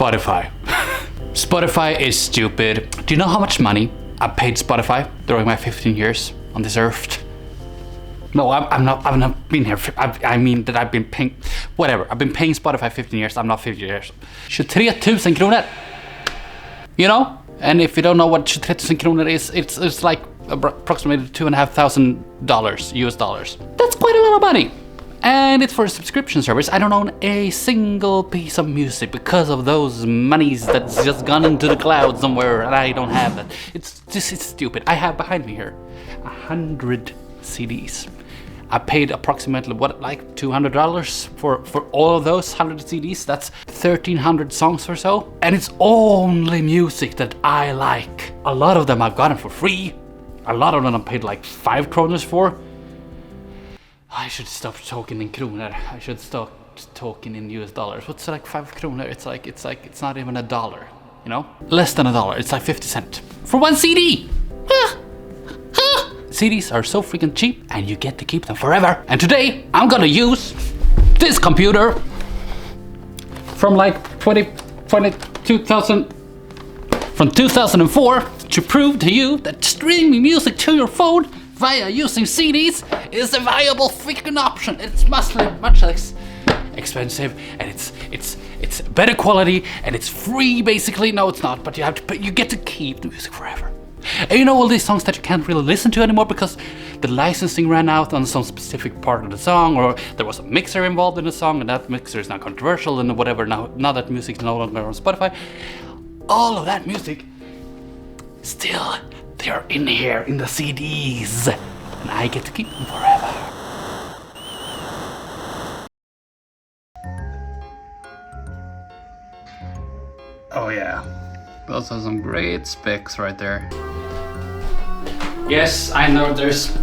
Spotify. Spotify is stupid. Do you know how much money I paid Spotify during my 15 years on this earth? No, I've not been here. I mean that I've been paying, whatever. I've been paying Spotify 15 years. I'm not 50 years. 23,000 kronor. You know? And if you don't know what 23,000 kronor is, it's like approximately $2,500 US dollars. That's quite a lot of money. And it's for a subscription service. I don't own a single piece of music because of those monies that's just gone into the cloud somewhere, and I don't have that. It's stupid. I have behind me here 100 CDs. I paid approximately like $200 for all of those 100 CDs. That's 1,300 songs or so. And it's only music that I like. A lot of them I've gotten for free. A lot of them I paid like 5 kronor for. I should stop talking in kronor. I should stop talking in US dollars. What's like 5 kronor? It's not even a dollar, you know? Less than a dollar. It's like 50 cents for one CD. CDs are so freaking cheap and you get to keep them forever. And today I'm gonna use this computer from like 2004 to prove to you that streaming music to your phone via using CDs is a viable freaking option. It's much less expensive, and it's better quality, and it's free basically. No, it's not, but you get to keep the music forever. And you know all these songs that you can't really listen to anymore because the licensing ran out on some specific part of the song, or there was a mixer involved in the song, and that mixer is now controversial and whatever. Now that music is no longer on Spotify, all of that music still. They're in here, in the CDs, and I get to keep them forever. Oh yeah, those are some great specs right there. Yes, I know there's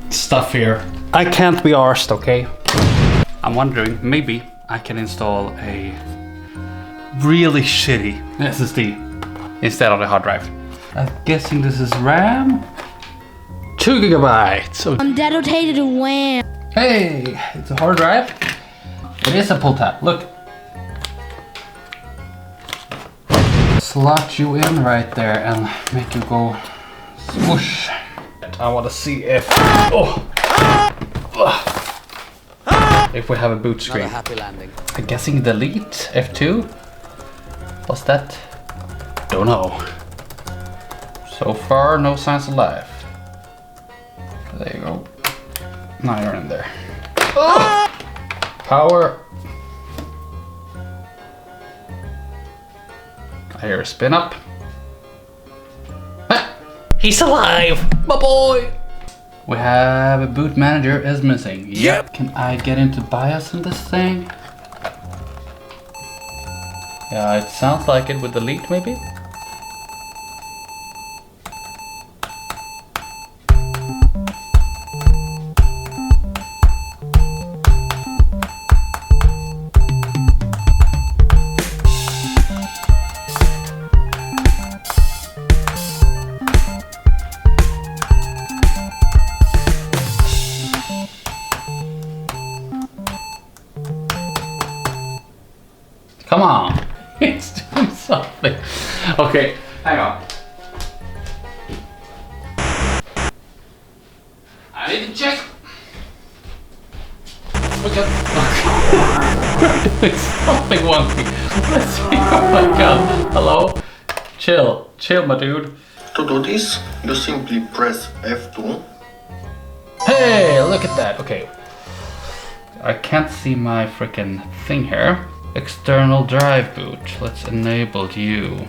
stuff here. I can't be arsed, okay? I'm wondering, maybe I can install a really shitty SSD instead of the hard drive. I'm guessing this is RAM. 2 gigabytes. I'm dedicated to WAM. Hey, it's a hard drive. It is a pull tab. Look. Slot you in right there and make you go swoosh. I want to see if if we have a boot screen. Not a happy landing. I'm guessing delete F2. What's that? Don't know. So far, no signs of life. There you go. Now you're in there. Oh! Power. I hear a spin up. Ah! He's alive, my boy. We have a boot manager is missing. Yep. Can I get into BIOS in this thing? Yeah, it sounds like it with delete maybe. Come on, it's doing something. Okay, hang on. I need to check. Okay. Doing something wonky. Let's see. Oh my god. Hello? Chill, my dude. To do this, you simply press F2. Hey, look at that. Okay. I can't see my freaking thing here. External drive boot. Let's enable you.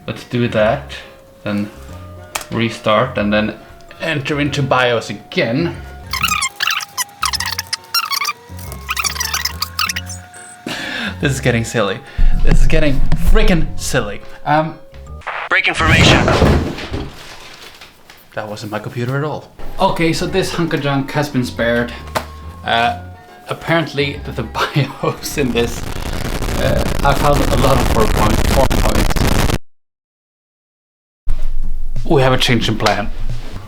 Let's do that. Then restart and then enter into BIOS again. This is getting silly. This is getting freaking silly. Break information. That wasn't my computer at all. Okay, so this hunk of junk has been spared. Apparently the BIOS in this, I found a lot of 4 points. We have a change in plan.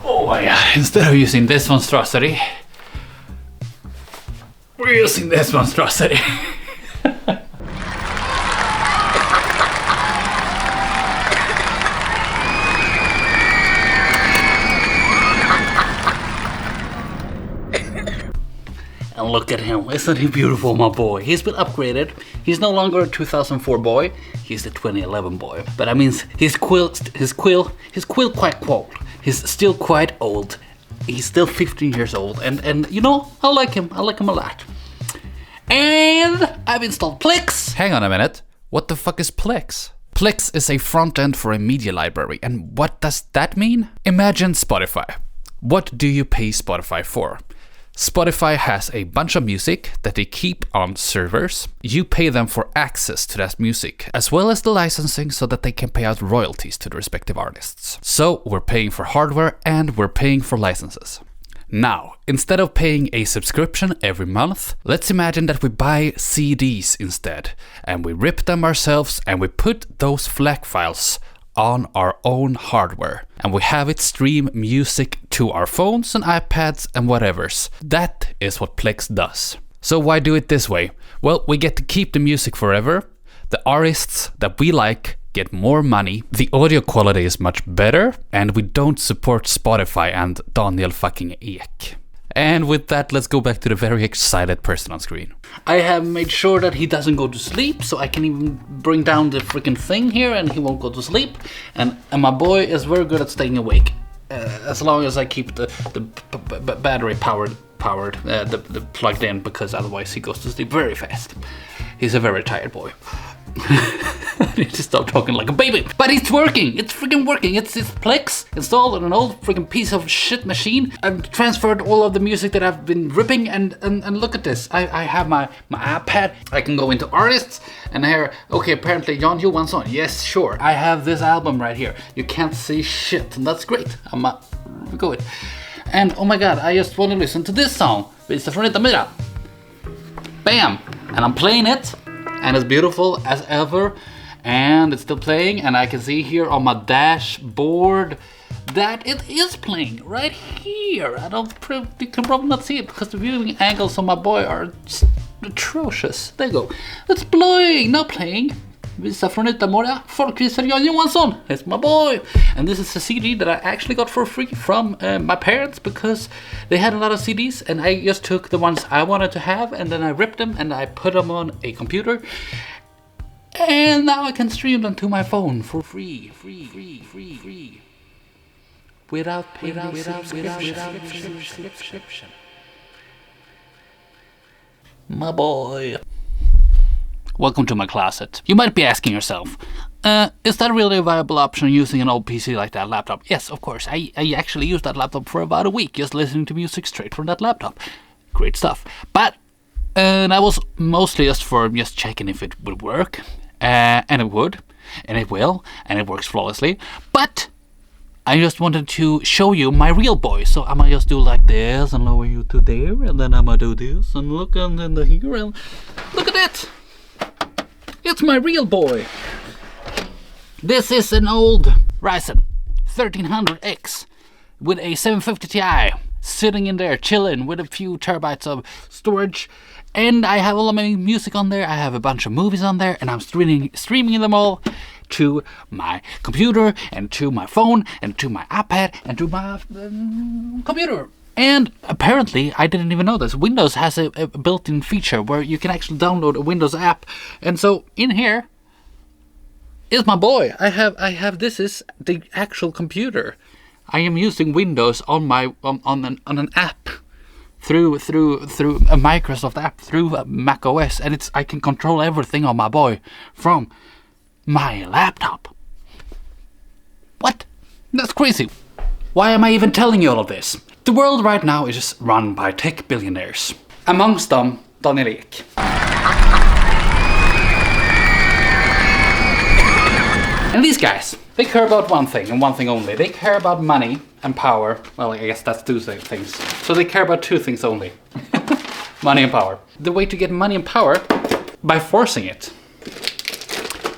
Oh my god, instead of using this monstrosity, we're using this monstrosity. look at him. Isn't he beautiful, my boy? He's been upgraded. He's no longer a 2004 boy. He's the 2011 boy. But that means his quill quite cold. He's still quite old. He's still 15 years old. And you know, I like him. I like him a lot. And I've installed Plex. Hang on a minute. What the fuck is Plex? Plex is a front end for a media library. And what does that mean? Imagine Spotify. What do you pay Spotify for? Spotify has a bunch of music that they keep on servers. You pay them for access to that music, as well as the licensing so that they can pay out royalties to the respective artists. So we're paying for hardware and we're paying for licenses. Now, instead of paying a subscription every month, let's imagine that we buy CDs instead, and we rip them ourselves and we put those FLAC files on our own hardware, and we have it stream music to our phones and iPads and whatevers. That is what Plex does. So why do it this way? Well, we get to keep the music forever. The artists that we like get more money. The audio quality is much better, and we don't support Spotify and Daniel fucking Ek. And with that, let's go back to the very excited person on screen. I have made sure that he doesn't go to sleep, so I can even bring down the freaking thing here and he won't go to sleep. And my boy is very good at staying awake, as long as I keep the battery powered, the plugged in, because otherwise he goes to sleep very fast. He's a very tired boy. I need to stop talking like a baby. But it's working. It's freaking working. It's Plex installed on an old freaking piece of shit machine. I've transferred all of the music that I've been ripping, and look at this. I have my iPad. I can go into artists and here. Okay, apparently Jan Johansson. Yes, sure. I have this album right here. You can't see shit, and that's great. I'm good. And oh my god, I just want to listen to this song. Visa från Rita Myra. Bam! And I'm playing it. And it's beautiful as ever, and it's still playing, and I can see here on my dashboard that it is playing right here. You can probably not see it because the viewing angles on my boy are just atrocious. There you go. It's playing, not playing. Visa från Utamora, folkvisar Jan Johansson. It's my boy. And this is a CD that I actually got for free from my parents because they had a lot of CDs and I just took the ones I wanted to have and then I ripped them and I put them on a computer. And now I can stream them to my phone for free. Without subscription. My boy. Welcome to my closet. You might be asking yourself, is that really a viable option using an old PC like that laptop? Yes, of course. I actually used that laptop for about a week, just listening to music straight from that laptop. Great stuff. But that was mostly just checking if it would work. And it would, and it will, and it works flawlessly. But I just wanted to show you my real boy. So I'm gonna just do like this and lower you to there, and then I'm gonna do this and look and then here and look at that. It's my real boy. This is an old Ryzen 1300X with a 750 Ti sitting in there chilling with a few terabytes of storage, and I have all of my music on there. I have a bunch of movies on there, and I'm streaming them all to my computer and to my phone and to my iPad and to my computer. And apparently, I didn't even know this, Windows has a built-in feature where you can actually download a Windows app. And so in here is my boy. This is the actual computer. I am using Windows on an app through a Microsoft app through Mac OS, and I can control everything on my boy from my laptop. What? That's crazy. Why am I even telling you all of this? The world right now is just run by tech billionaires. Amongst them, Daniel Ek. And these guys, they care about one thing and one thing only. They care about money and power. Well, I guess that's two things. So they care about two things only. Money and power. The way to get money and power, by forcing it.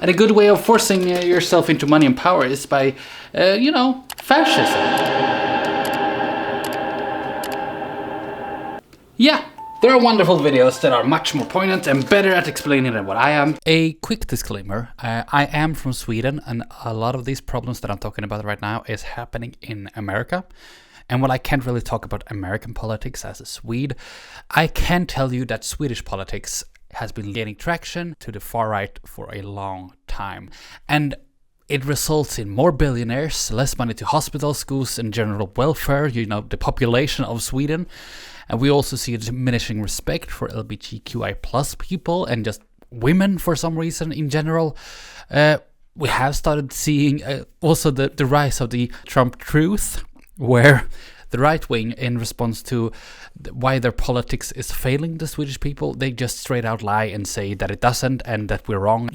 And a good way of forcing yourself into money and power is by, fascism. Yeah, there are wonderful videos that are much more poignant and better at explaining than what I am. A quick disclaimer, I am from Sweden and a lot of these problems that I'm talking about right now is happening in America. And while I can't really talk about American politics as a Swede, I can tell you that Swedish politics has been gaining traction to the far right for a long time. And it results in more billionaires, less money to hospitals, schools, and general welfare, the population of Sweden. And we also see a diminishing respect for LGBTQI plus people and just women for some reason in general. We have started seeing also the rise of the Trump truth, where the right wing, in response to why their politics is failing the Swedish people, they just straight out lie and say that it doesn't and that we're wrong.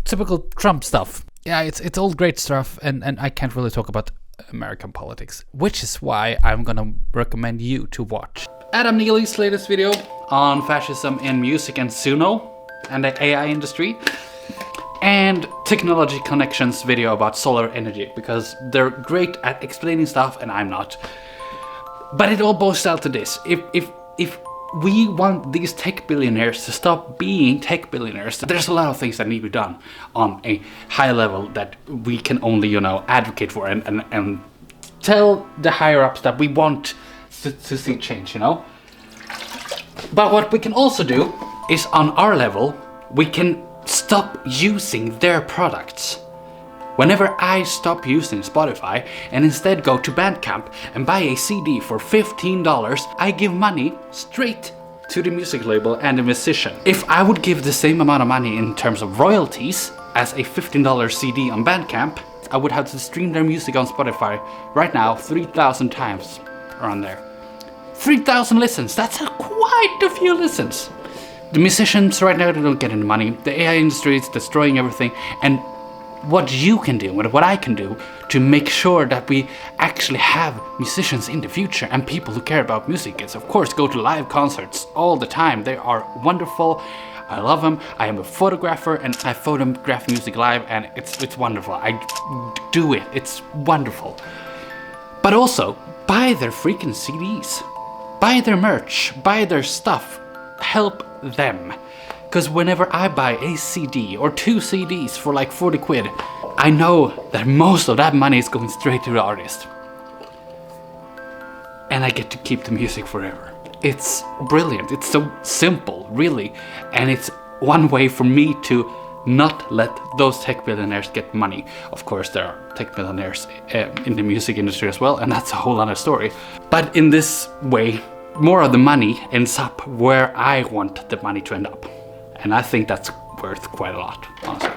Typical Trump stuff. Yeah, it's all great stuff, and I can't really talk about American politics, which is why I'm gonna recommend you to watch Adam Neely's latest video on fascism in music and Suno and the AI industry, and Technology Connections video about solar energy, because they're great at explaining stuff and I'm not. But it all boils down to this: if we want these tech billionaires to stop being tech billionaires, there's a lot of things that need to be done on a high level that we can only, advocate for and tell the higher ups that we want to see change, But what we can also do is, on our level, we can stop using their products. Whenever I stop using Spotify and instead go to Bandcamp and buy a CD for $15, I give money straight to the music label and the musician. If I would give the same amount of money in terms of royalties as a $15 CD on Bandcamp, I would have to stream their music on Spotify right now 3,000 times around there. 3,000 listens, that's quite a few listens. The musicians right now, they don't get any money. The AI industry is destroying everything. And what you can do, what I can do to make sure that we actually have musicians in the future and people who care about music is, of course, go to live concerts all the time. They are wonderful. I love them. I am a photographer and I photograph music live, and it's wonderful. I do it. It's wonderful. But also, buy their freaking CDs. Buy their merch. Buy their stuff. Help them. Because whenever I buy a CD or 2 CDs for like 40 quid, I know that most of that money is going straight to the artist. And I get to keep the music forever. It's brilliant. It's so simple, really. And it's one way for me to not let those tech billionaires get money. Of course, there are tech billionaires in the music industry as well, and that's a whole other story. But in this way, more of the money ends up where I want the money to end up. And I think that's worth quite a lot, honestly.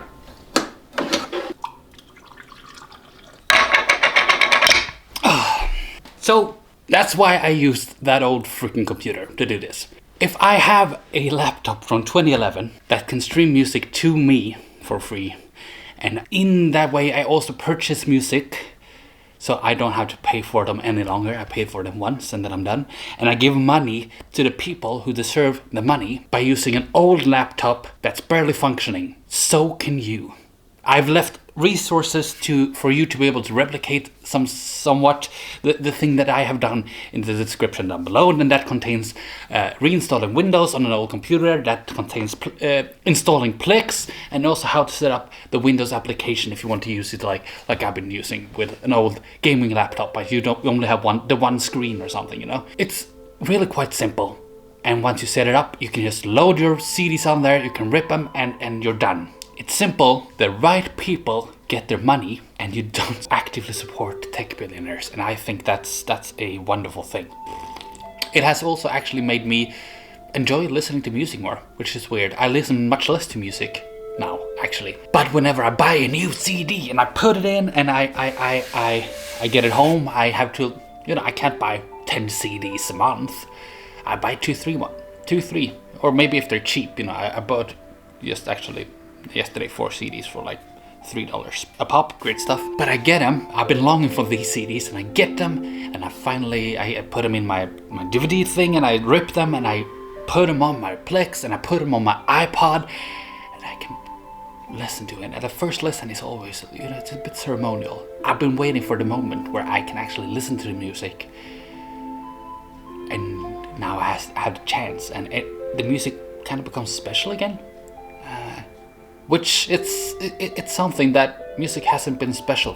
So that's why I used that old freaking computer to do this. If I have a laptop from 2011 that can stream music to me for free, and in that way I also purchase music, so I don't have to pay for them any longer. I paid for them once and then I'm done. And I give money to the people who deserve the money by using an old laptop that's barely functioning. So can you. I've left resources for you to be able to replicate somewhat the thing that I have done in the description down below, and that contains reinstalling Windows on an old computer, that contains installing Plex, and also how to set up the Windows application if you want to use it like I've been using with an old gaming laptop, but you only have one screen or something, It's really quite simple, and once you set it up, you can just load your CDs on there, you can rip them, and you're done. It's simple, the right people get their money, and you don't actively support tech billionaires, and I think that's a wonderful thing. It has also actually made me enjoy listening to music more, which is weird. I listen much less to music now, actually. But whenever I buy a new CD and I put it in and I get it home, I have to, I can't buy 10 CDs a month. I buy 2, 3, or maybe if they're cheap, I bought just actually yesterday 4 CDs for like $3 a pop. Great stuff. But I get them. I've been longing for these CDs, and I get them, and I put them in my DVD thing, and I rip them, and I put them on my Plex, and I put them on my iPod, and I can listen to it. And the first listen is always, it's a bit ceremonial. I've been waiting for the moment where I can actually listen to the music, and now I have the chance, and the music kind of becomes special again. Which it's something that music hasn't been special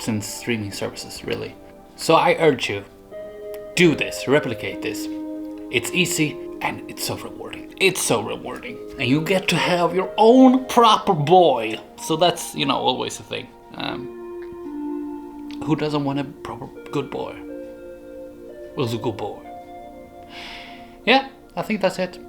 since streaming services, really. So I urge you, do this, replicate this. It's easy and it's so rewarding. It's so rewarding. And you get to have your own proper boy. So that's, you know, always the thing. Who doesn't want a proper good boy? Who's a good boy? Yeah, I think that's it.